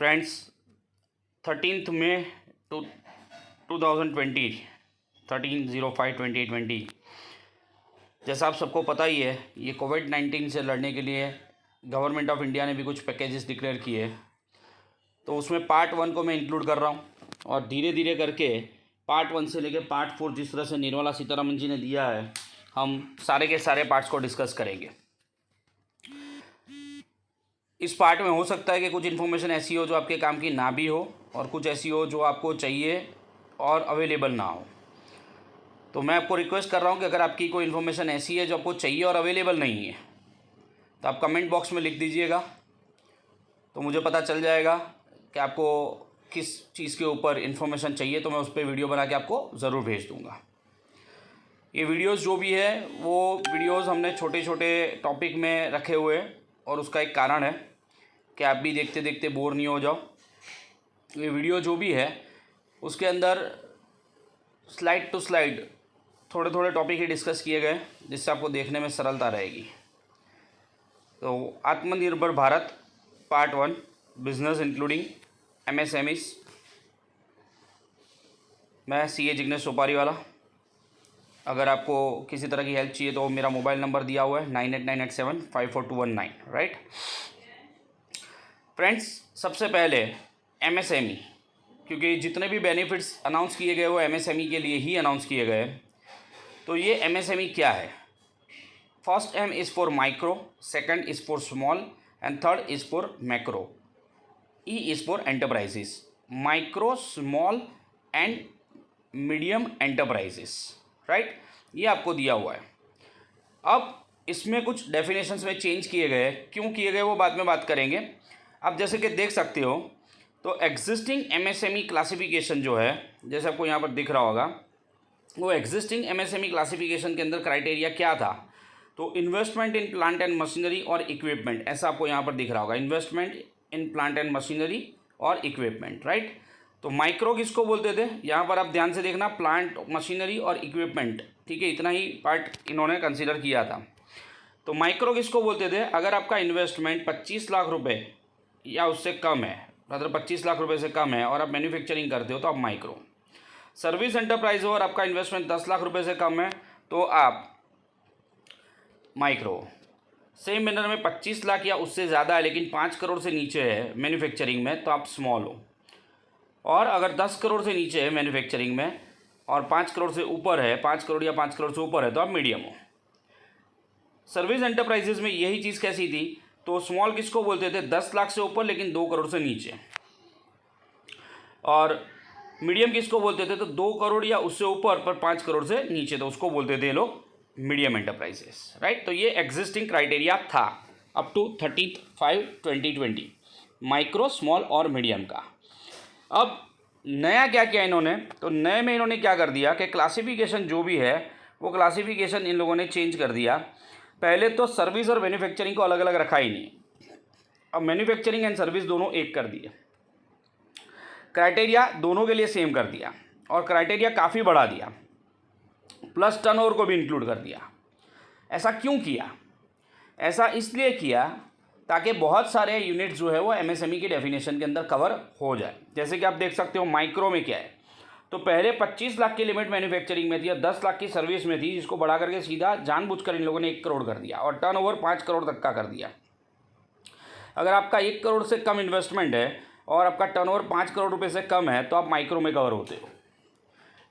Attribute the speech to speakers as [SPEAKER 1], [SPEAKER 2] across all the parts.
[SPEAKER 1] Friends 13 मई 2020 13/05/2020 जैसा आप सबको पता ही है, ये कोविड-19 से लड़ने के लिए गवर्नमेंट ऑफ इंडिया ने भी कुछ पैकेजेस डिक्लेयर किए। तो उसमें पार्ट 1 को मैं इंक्लूड कर रहा हूँ और धीरे धीरे करके पार्ट 1 से लेकर पार्ट 4 जिस तरह से निर्मला सीतारमण जी ने दिया है, हम सारे के सारे पार्ट्स को डिस्कस करेंगे। इस पार्ट में हो सकता है कि कुछ इन्फॉर्मेशन ऐसी हो जो आपके काम की ना भी हो और कुछ ऐसी हो जो आपको चाहिए और अवेलेबल ना हो। तो मैं आपको रिक्वेस्ट कर रहा हूँ कि अगर आपकी कोई इन्फॉर्मेशन ऐसी है जो आपको चाहिए और अवेलेबल नहीं है तो आप कमेंट बॉक्स में लिख दीजिएगा, तो मुझे पता चल जाएगा कि आपको किस चीज़ के ऊपर इन्फॉर्मेशन चाहिए, तो मैं उस पर वीडियो बना के आपको ज़रूर भेज दूँगा। ये वीडियोस जो भी है वो वीडियोस हमने छोटे छोटे टॉपिक में रखे हुए हैं और उसका एक कारण है कि आप भी देखते देखते बोर नहीं हो जाओ। ये वीडियो जो भी है उसके अंदर स्लाइड टू स्लाइड थोड़े थोड़े टॉपिक ही डिस्कस किए गए जिससे आपको देखने में सरलता रहेगी। तो आत्मनिर्भर Bharat part 1 business including MSMEs, मैं CA जिग्नेश सोपारी वाला। अगर आपको किसी तरह की हेल्प चाहिए तो मेरा मोबाइल नंबर दिया हुआ है 9898754219, राइट फ्रेंड्स। सबसे पहले MSME, क्योंकि जितने भी बेनिफिट्स अनाउंस किए गए वो MSME के लिए ही अनाउंस किए गए। तो ये MSME क्या है? First M is for micro, second is for small and third is for macro, E is for enterprises. Micro, small and medium enterprises, right, ये आपको दिया हुआ है। अब इसमें कुछ डेफिनेशंस में चेंज किए गए, क्यों किए गए वो बाद में बात करेंगे। आप जैसे कि देख सकते हो तो एग्जिस्टिंग MSME क्लासिफिकेशन जो है, जैसे आपको यहाँ पर दिख रहा होगा, वो एग्जिस्टिंग MSME क्लासिफिकेशन के अंदर क्राइटेरिया क्या था? तो investment in plant and machinery और इक्विपमेंट, ऐसा आपको यहाँ पर दिख रहा होगा, investment in plant and machinery और इक्विपमेंट, राइट। तो माइक्रो किसको बोलते थे? यहाँ पर आप ध्यान से देखना, प्लांट, मशीनरी और इक्विपमेंट, ठीक है, इतना ही पार्ट इन्होंने कंसिडर किया था। तो माइक्रो किसको बोलते थे? अगर आपका इन्वेस्टमेंट 25 लाख रुपए या उससे कम है, मतलब 25 लाख रुपए से कम है और आप मैन्युफैक्चरिंग करते हो तो आप माइक्रो। सर्विस एंटरप्राइज हो और आपका इन्वेस्टमेंट 10 लाख रुपए से कम है तो आप माइक्रो। सेम मैनर में 25 लाख या उससे ज़्यादा है लेकिन 5 करोड़ से नीचे है मैन्युफैक्चरिंग में तो आप स्मॉल हो, और अगर 10 करोड़ से नीचे है मैन्युफैक्चरिंग में और 5 करोड़ से ऊपर है, 5 करोड़ या 5 करोड़ से ऊपर है तो आप मीडियम हो। सर्विस एंटरप्राइजेज में यही चीज़ कैसी थी? तो स्मॉल किसको बोलते थे? 10 लाख से ऊपर लेकिन 2 करोड़ से नीचे। और मीडियम किसको बोलते थे? तो 2 करोड़ या उससे ऊपर पर 5 करोड़ से नीचे, तो उसको बोलते थे लोग मीडियम एंटरप्राइजेस, राइट। तो ये एग्जिस्टिंग क्राइटेरिया था अप टू 30/5/2020 माइक्रो, स्मॉल और मीडियम का। अब नया क्या किया इन्होंने? तो नए में इन्होंने क्या कर दिया कि क्लासिफिकेशन जो भी है वो क्लासिफिकेशन इन लोगों ने चेंज कर दिया। पहले तो सर्विस और मैन्युफैक्चरिंग को अलग अलग रखा ही नहीं, अब मैन्युफैक्चरिंग एंड सर्विस दोनों एक कर दिए। क्राइटेरिया दोनों के लिए सेम कर दिया और क्राइटेरिया काफ़ी बढ़ा दिया, प्लस टर्नओवर को भी इंक्लूड कर दिया। ऐसा क्यों किया? ऐसा इसलिए किया ताकि बहुत सारे यूनिट्स जो है वो MSME की डेफिनेशन के अंदर कवर हो जाए। जैसे कि आप देख सकते हो माइक्रो में क्या है, तो पहले 25 लाख की लिमिट मैन्युफैक्चरिंग में थी और 10 लाख की सर्विस में थी, जिसको बढ़ा करके सीधा जानबूझकर इन लोगों ने 1 करोड़ कर दिया और टर्नओवर 5 करोड़ तक का कर दिया। अगर आपका 1 करोड़ से कम इन्वेस्टमेंट है और आपका टर्नओवर 5 करोड़ रुपये से कम है तो आप माइक्रो में कवर होते हो।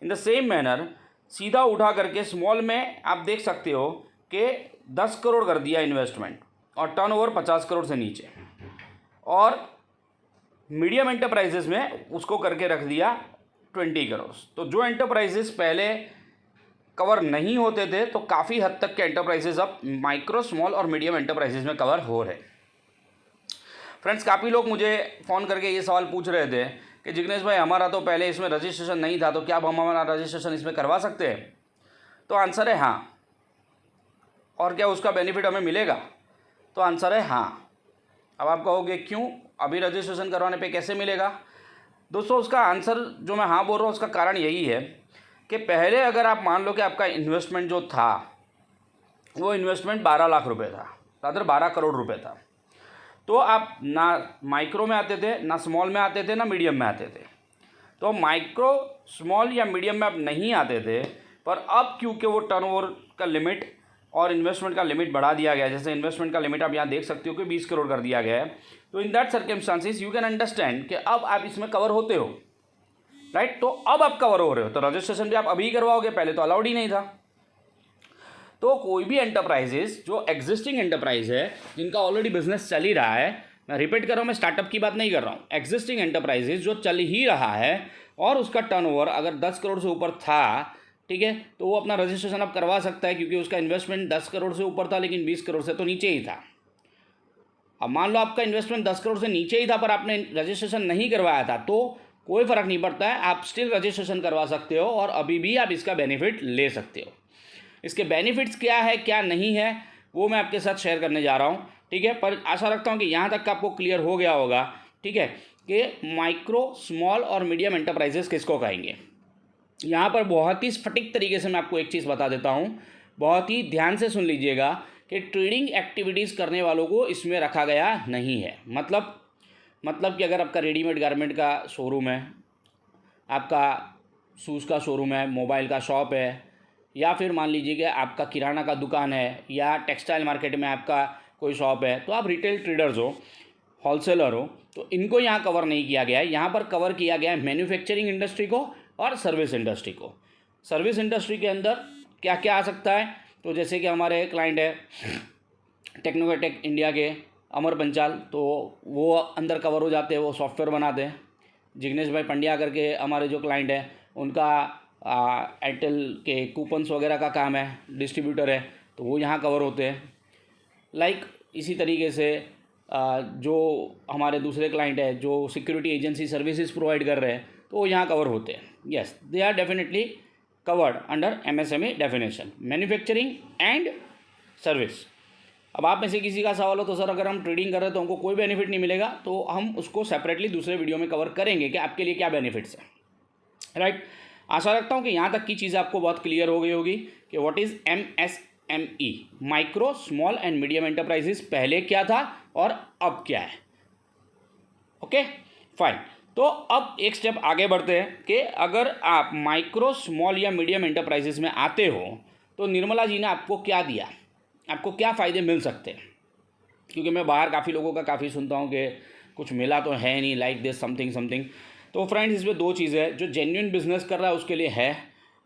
[SPEAKER 1] इन द सेम मैनर सीधा उठा करके स्मॉल में आप देख सकते हो कि 10 करोड़ कर दिया इन्वेस्टमेंट और टर्नओवर 50 करोड़ से नीचे, और मीडियम एंटरप्राइजेस में उसको करके रख दिया 20 करोड़। तो जो एंटरप्राइजेस पहले कवर नहीं होते थे तो काफ़ी हद तक के एंटरप्राइजेस अब माइक्रो, स्मॉल और मीडियम एंटरप्राइजेस में कवर हो रहे। फ्रेंड्स, काफ़ी लोग मुझे फ़ोन करके ये सवाल पूछ रहे थे कि जिग्नेश भाई हमारा तो पहले इसमें रजिस्ट्रेशन नहीं था, तो क्या अब हम हमारा रजिस्ट्रेशन इसमें करवा सकते हैं? तो आंसर है हाँ। और क्या उसका बेनिफिट हमें मिलेगा? तो आंसर है हाँ। अब आप कहोगे क्यों, अभी रजिस्ट्रेशन करवाने पे कैसे मिलेगा? दोस्तों, उसका आंसर जो मैं हाँ बोल रहा हूँ उसका कारण यही है कि पहले अगर आप मान लो कि आपका इन्वेस्टमेंट जो था वो इन्वेस्टमेंट 12 लाख रुपये था, रादर 12 करोड़ रुपये था, तो आप ना माइक्रो में आते थे, ना स्मॉल में आते थे, ना मीडियम में आते थे। तो माइक्रो, स्मॉल या मीडियम में आप नहीं आते थे, पर अब क्योंकि वो टर्नओवर का लिमिट और इन्वेस्टमेंट का लिमिट बढ़ा दिया गया है, जैसे इन्वेस्टमेंट का लिमिट आप यहाँ देख सकते हो कि 20 करोड़ कर दिया गया है, तो in that circumstances you can understand कि अब आप इसमें कवर होते हो, राइट। तो अब आप कवर हो रहे हो, तो रजिस्ट्रेशन भी आप अभी ही करवाओगे, पहले तो अलाउड ही नहीं था। तो कोई भी एंटरप्राइजेस जो एग्जिस्टिंग एंटरप्राइज है, जिनका ऑलरेडी बिजनेस चल ही रहा है, मैं रिपीट कर रहा हूँ, मैं स्टार्टअप की बात नहीं कर रहा हूँ, एग्जिस्टिंग एंटरप्राइजेस जो चल ही रहा है और उसका टर्नओवर अगर 10 करोड़ से ऊपर था, ठीक है, तो वो अपना रजिस्ट्रेशन अब करवा सकता है, क्योंकि उसका इन्वेस्टमेंट 10 करोड़ से ऊपर था लेकिन 20 करोड़ से तो नीचे ही था। अब मान लो आपका इन्वेस्टमेंट 10 करोड़ से नीचे ही था पर आपने रजिस्ट्रेशन नहीं करवाया था, तो कोई फ़र्क नहीं पड़ता है, आप स्टिल रजिस्ट्रेशन करवा सकते हो और अभी भी आप इसका बेनिफिट ले सकते हो। इसके बेनिफिट्स क्या है क्या नहीं है वो मैं आपके साथ शेयर करने जा रहा हूँ, ठीक है। पर आशा रखता हूँ कि यहाँ तक आपको क्लियर हो गया होगा, ठीक है, कि माइक्रो, स्मॉल और मीडियम एंटरप्राइजेस किसको कहेंगे। यहाँ पर बहुत ही स्फटिक तरीके से मैं आपको एक चीज़ बता देता हूँ, बहुत ही ध्यान से सुन लीजिएगा कि ट्रेडिंग एक्टिविटीज़ करने वालों को इसमें रखा गया नहीं है। मतलब कि अगर आपका रेडीमेड गारमेंट का शोरूम है, आपका शूज़ का शोरूम है, मोबाइल का शॉप है, या फिर मान लीजिए कि आपका किराना का दुकान है या टेक्सटाइल मार्केट में आपका कोई शॉप है, तो आप रिटेल ट्रेडर्स हो, होलसेलर हो, तो इनको यहाँ कवर नहीं किया गया है। यहाँ पर कवर किया गया है मैन्युफैक्चरिंग इंडस्ट्री को और सर्विस इंडस्ट्री को। सर्विस इंडस्ट्री के अंदर क्या क्या आ सकता है, तो जैसे कि हमारे क्लाइंट है टेक्नोटेक इंडिया के अमर पंचाल, तो वो अंदर कवर हो जाते हैं, वो सॉफ्टवेयर बनाते हैं। जिग्नेश भाई पंड्या करके हमारे जो क्लाइंट है, उनका एयरटेल के कूपन्स वगैरह का काम है, डिस्ट्रीब्यूटर है, तो वो यहाँ कवर होते हैं। लाइक इसी तरीके से जो हमारे दूसरे क्लाइंट है जो सिक्योरिटी एजेंसी सर्विसेज प्रोवाइड कर रहे हैं, तो वो यहाँ कवर होते हैं। Yes, they are definitely covered under MSME definition, manufacturing and service. अब आप में से किसी का सवाल हो तो सर अगर हम ट्रेडिंग कर रहे हैं तो हमको कोई बेनिफिट नहीं मिलेगा, तो हम उसको सेपरेटली दूसरे वीडियो में कवर करेंगे कि आपके लिए क्या बेनिफिट्स हैं, राइट। आशा रखता हूँ कि यहाँ तक की चीज़ आपको बहुत क्लियर हो गई होगी कि what is MSME, micro, small and medium enterprises, पहले क्या था और अब क्या है। Okay fine. तो अब एक स्टेप आगे बढ़ते हैं कि अगर आप माइक्रो, स्मॉल या मीडियम एंटरप्राइजेस में आते हो तो निर्मला जी ने आपको क्या दिया, आपको क्या फ़ायदे मिल सकते हैं। क्योंकि मैं बाहर काफ़ी लोगों का काफ़ी सुनता हूँ कि कुछ मिला तो है नहीं, लाइक दिस समथिंग। तो फ्रेंड्स इसमें दो चीज़ें हैं, जो जेन्युइन बिजनेस कर रहा है उसके लिए है,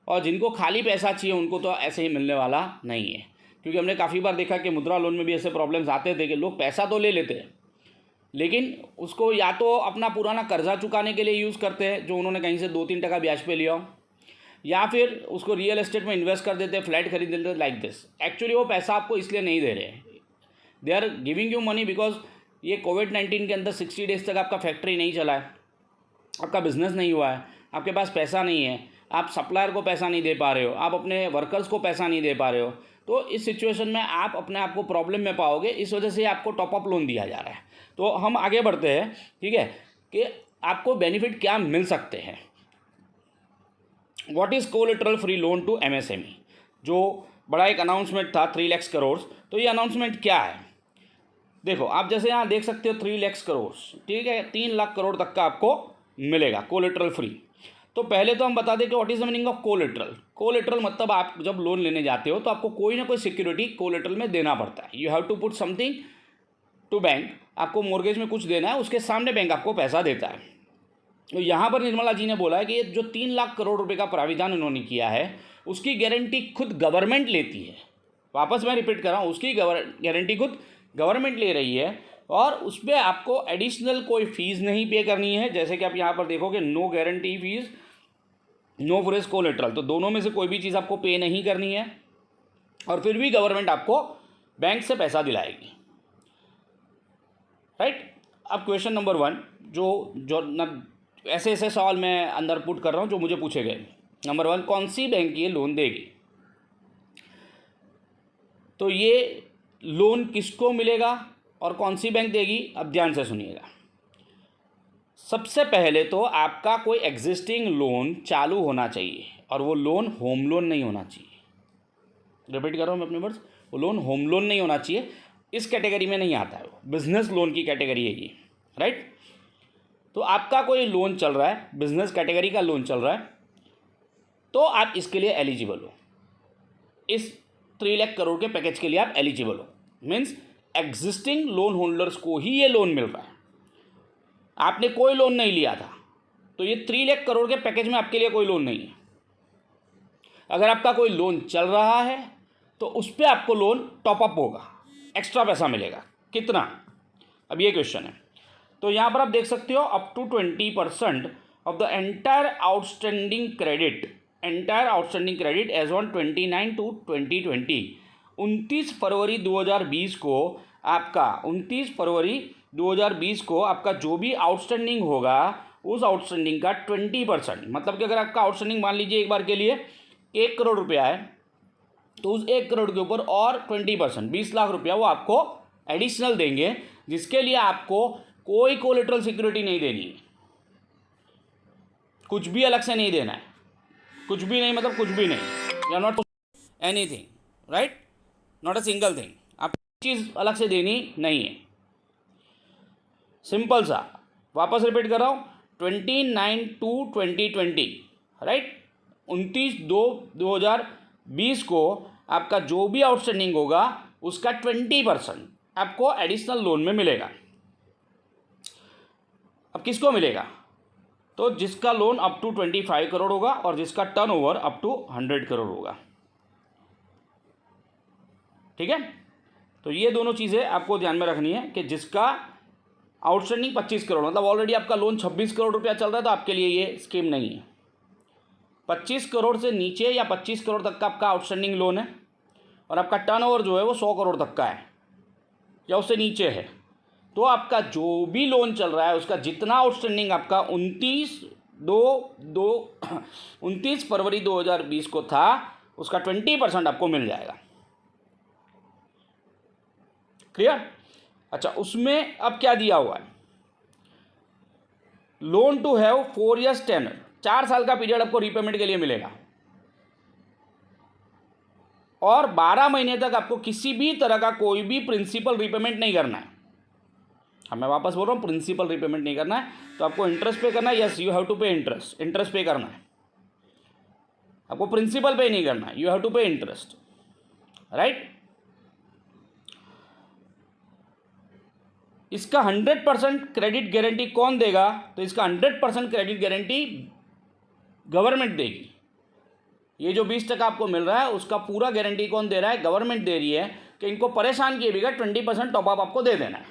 [SPEAKER 1] और जिनको खाली पैसा चाहिए उनको तो ऐसे ही मिलने वाला नहीं है। क्योंकि हमने काफ़ी बार देखा कि मुद्रा लोन में भी ऐसे प्रॉब्लम्स आते थे कि लोग पैसा तो ले लेते हैं लेकिन उसको या तो अपना पुराना कर्जा चुकाने के लिए यूज़ करते हैं जो उन्होंने कहीं से 2-3% ब्याज पे लिया हो, या फिर उसको रियल एस्टेट में इन्वेस्ट कर देते हैं, फ्लैट खरीद लेते हैं, लाइक दिस। एक्चुअली वो पैसा आपको इसलिए नहीं दे रहे, they are giving you money because ये कोविड-19 के अंदर 60 डेज़ तक आपका फैक्ट्री नहीं चला है, आपका बिजनेस नहीं हुआ है, आपके पास पैसा नहीं है, आप सप्लायर को पैसा नहीं दे पा रहे हो, आप अपने वर्कर्स को पैसा नहीं दे पा रहे हो, तो इस सिचुएशन में आप अपने आप को प्रॉब्लम में पाओगे। इस वजह से आपको टॉपअप लोन दिया जा रहा है। तो हम आगे बढ़ते हैं, ठीक है, कि आपको बेनिफिट क्या मिल सकते हैं। What is collateral free loan to MSME, जो बड़ा एक अनाउंसमेंट था 3 लाख करोड़। तो ये अनाउंसमेंट क्या है, देखो आप जैसे यहाँ देख सकते हो 3 लाख करोड़, ठीक है, 3 लाख करोड़ तक का आपको मिलेगा कोलेटरल फ्री। तो पहले तो हम बता दें कि what is the meaning of collateral. Collateral मतलब आप जब लोन लेने जाते हो तो आपको कोई ना कोई सिक्योरिटी कोलेटरल में देना पड़ता है। You have to put something to bank, आपको मॉर्गेज में कुछ देना है, उसके सामने बैंक आपको पैसा देता है। तो यहाँ पर निर्मला जी ने बोला है कि ये जो 3 लाख करोड़ रुपए का प्राविधान उन्होंने किया है उसकी गारंटी खुद गवर्नमेंट लेती है। वापस मैं रिपीट कर रहा हूँ, उसकी गारंटी खुद गवर्नमेंट ले रही है और उस पर आपको एडिशनल कोई फीस नहीं पे करनी है। जैसे कि आप यहाँ पर देखोगे no guarantee fees, no forest collateral, तो दोनों में से कोई भी चीज़ आपको पे नहीं करनी है और फिर भी गवर्नमेंट आपको बैंक से पैसा दिलाएगी, राइट। अब क्वेश्चन नंबर 1 जो न ऐसे सवाल मैं अंदर पुट कर रहा हूँ जो मुझे पूछे गए। नंबर 1, कौन सी बैंक ये लोन देगी, तो ये लोन किसको मिलेगा और कौन सी बैंक देगी, अब ध्यान से सुनिएगा। सबसे पहले तो आपका कोई एग्जिस्टिंग लोन चालू होना चाहिए और वो लोन होम लोन नहीं होना चाहिए। रिपीट कर रहा हूँ मैं अपने वर्ड्स, वो लोन होम लोन नहीं होना चाहिए। इस कैटेगरी में नहीं आता है, वो बिजनेस लोन की कैटेगरी है ये, राइट। तो आपका कोई लोन चल रहा है, बिजनेस कैटेगरी का लोन चल रहा है, तो आप इसके लिए एलिजिबल हो, इस 3 लाख करोड़ के पैकेज के लिए आप एलिजिबल हो। मीन्स एग्जिस्टिंग लोन होल्डर्स को ही ये लोन मिल रहा है, आपने कोई लोन नहीं लिया था, तो ये 3 लाख करोड़ के पैकेज में आपके लिए कोई लोन नहीं है। अगर आपका कोई लोन चल रहा है तो उस पर आपको लोन टॉपअप होगा, एक्स्ट्रा पैसा मिलेगा। कितना, अब ये क्वेश्चन है। तो यहाँ पर आप देख सकते हो up to 20% of the entire outstanding credit as on 29/2/2020। 29 फरवरी 2020 को आपका 29 फरवरी 2020 को आपका जो भी आउटस्टैंडिंग होगा उस आउटस्टैंडिंग का 20%, मतलब कि अगर आपका आउटस्टैंडिंग मान लीजिए एक बार के लिए 1 करोड़ रुपया है, तो उस 1 करोड़ के ऊपर और 20% 20 लाख रुपया वो आपको एडिशनल देंगे, जिसके लिए आपको कोई कोलेटरल सिक्योरिटी नहीं देनी है, कुछ भी अलग से नहीं देना है, कुछ भी नहीं मतलब कुछ भी नहीं, you are not anything, right, not a single thing, आपको चीज़ अलग से देनी नहीं है। सिंपल सा, वापस रिपीट कर रहा हूँ, 29/2/2020, राइट, 29/2/2020 को आपका जो भी आउटस्टैंडिंग होगा उसका 20% आपको एडिशनल लोन में मिलेगा। अब किसको मिलेगा, तो जिसका लोन अप टू 25 करोड़ होगा और जिसका टर्नओवर अप टू 100 करोड़ होगा, ठीक है। तो ये दोनों चीज़ें आपको ध्यान में रखनी है कि जिसका आउटस्टैंडिंग 25 करोड़, मतलब ऑलरेडी आपका लोन 26 करोड़ रुपया चल रहा है, तो आपके लिए ये स्कीम नहीं है। 25 करोड़ से नीचे या 25 करोड़ तक का आपका आउटस्टैंडिंग लोन है और आपका टर्नओवर जो है वो 100 करोड़ तक का है या उससे नीचे है, तो आपका जो भी लोन चल रहा है उसका जितना आउटस्टैंडिंग आपका 29 फरवरी 2020 को था उसका 20% आपको मिल जाएगा। क्लियर। अच्छा, उसमें अब क्या दिया हुआ है, loan to have 4 years tenure, 4 साल का पीरियड आपको रीपेमेंट के लिए मिलेगा और 12 महीने तक आपको किसी भी तरह का कोई भी प्रिंसिपल रीपेमेंट नहीं करना है। अब मैं वापस बोल रहा हूँ, प्रिंसिपल रीपेमेंट नहीं करना है, तो आपको इंटरेस्ट पे करना है। यस, यू हैव टू पे इंटरेस्ट पे करना है, आपको प्रिंसिपल पे नहीं करना है, यू हैव टू पे इंटरेस्ट, राइट। इसका 100% क्रेडिट गारंटी कौन देगा, तो इसका 100% क्रेडिट गारंटी गवर्नमेंट देगी। ये जो 20% आपको मिल रहा है उसका पूरा गारंटी कौन दे रहा है, गवर्नमेंट दे रही है कि इनको परेशान किए बिगड़ 20% टॉपअप आपको दे देना है।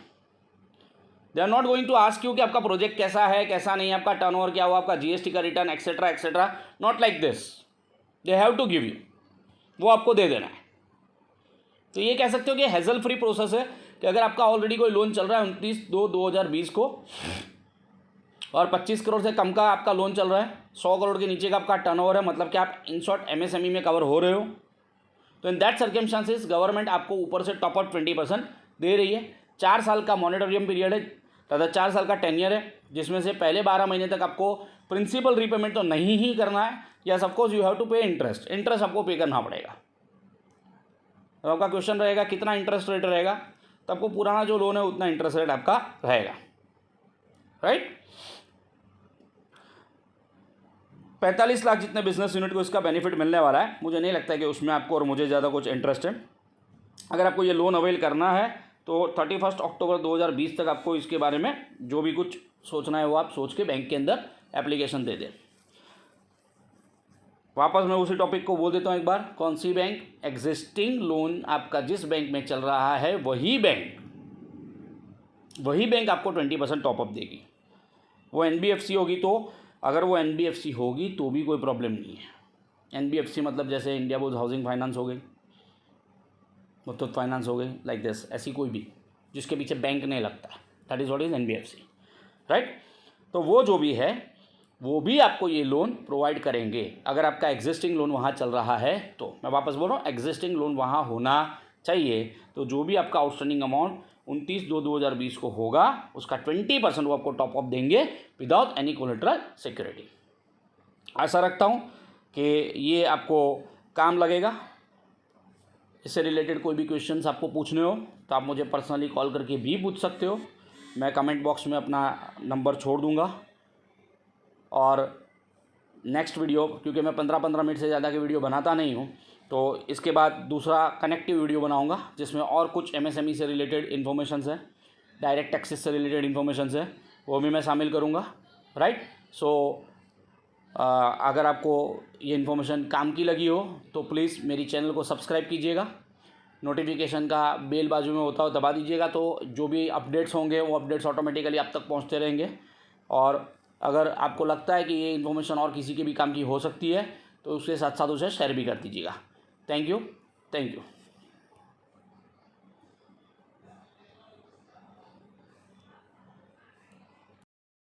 [SPEAKER 1] They are not going to ask you कि आपका प्रोजेक्ट कैसा है कैसा नहीं है, आपका टर्नओवर क्या हुआ, आपका जीएसटी का return etcetera etcetera, not like this, they have to give you, वो आपको दे देना है। तो ये कह सकते हो कि हैजल फ्री प्रोसेस है कि अगर आपका ऑलरेडी कोई लोन चल रहा है 29/2/2020 को और 25 करोड़ से कम का आपका लोन चल रहा है, 100 करोड़ के नीचे का आपका टर्नओवर है, मतलब कि आप इन शॉर्ट एमएसएमई में कवर हो रहे हो, तो इन दैट सर्कमस्टांसेस गवर्नमेंट आपको ऊपर से टॉपअप 20% दे रही है। 4 साल का मॉनिटोरियम पीरियड है तथा 4 साल का टेन्यर है, जिसमें से पहले 12 महीने तक आपको प्रिंसिपल रीपेमेंट तो नहीं ही करना है, या सपोज यू हैव टू पे इंटरेस्ट आपको पे करना पड़ेगा। तो आपका क्वेश्चन रहेगा कितना इंटरेस्ट रेट रहेगा, तो आपको पुराना जो लोन है उतना इंटरेस्ट रेट आपका रहेगा, राइट। 45 लाख जितने बिजनेस यूनिट को इसका बेनिफिट मिलने वाला है। मुझे नहीं लगता कि उसमें आपको और मुझे ज़्यादा कुछ इंटरेस्ट है। अगर आपको ये लोन अवेल करना है तो 31 अक्टूबर 2020 तक आपको इसके बारे में जो भी कुछ सोचना है वो आप सोच के बैंक के अंदर एप्लीकेशन दे दें। वापस मैं उसी टॉपिक को बोल देता हूँ एक बार, कौन सी बैंक, एग्जिस्टिंग लोन आपका जिस बैंक में चल रहा है वही बैंक आपको 20% टॉपअप देगी। वो एनबीएफसी होगी, तो अगर वो एनबीएफसी होगी तो भी कोई प्रॉब्लम नहीं है। एनबीएफसी मतलब जैसे इंडिया बुल्स हाउसिंग फाइनेंस हो गई, मुथूट फाइनेंस हो गई, लाइक दिस, ऐसी कोई भी जिसके पीछे बैंक नहीं लगता, that is what is NBFC, right. तो वो जो भी है वो भी आपको ये लोन प्रोवाइड करेंगे अगर आपका एग्जिस्टिंग लोन वहाँ चल रहा है। तो मैं वापस बोल रहा हूँ, एग्जिस्टिंग लोन वहाँ होना चाहिए, तो जो भी आपका आउटस्टैंडिंग अमाउंट 29/2/2020 को होगा उसका 20% वो आपको टॉपअप देंगे विदाउट एनी कोलेटरल सिक्योरिटी। आशा रखता हूँ कि ये आपको काम लगेगा। इससे रिलेटेड कोई भी क्वेश्चंस आपको पूछने हो तो आप मुझे पर्सनली कॉल करके भी पूछ सकते हो। मैं कमेंट बॉक्स में अपना नंबर छोड़ दूँगा। और नेक्स्ट वीडियो, क्योंकि मैं 15-15 मिनट से ज़्यादा की वीडियो बनाता नहीं हूँ, तो इसके बाद दूसरा कनेक्टिव वीडियो बनाऊँगा जिसमें और कुछ MSME से रिलेटेड इन्फॉर्मेशंस है, डायरेक्ट टैक्सेस से रिलेटेड इन्फॉर्मेशंस है, वो भी मैं शामिल करूँगा। राइट। सो अगर आपको ये इन्फॉर्मेशन काम की लगी हो तो प्लीज़ मेरी चैनल को सब्सक्राइब कीजिएगा, नोटिफिकेशन का बेल बाजू में होता हो दबा दीजिएगा, तो जो भी अपडेट्स होंगे वो अपडेट्स ऑटोमेटिकली आप तक पहुंचते रहेंगे। और अगर आपको लगता है कि ये इन्फॉर्मेशन और किसी के भी काम की हो सकती है तो उसके साथ साथ उसे शेयर भी कर दीजिएगा। Thank you.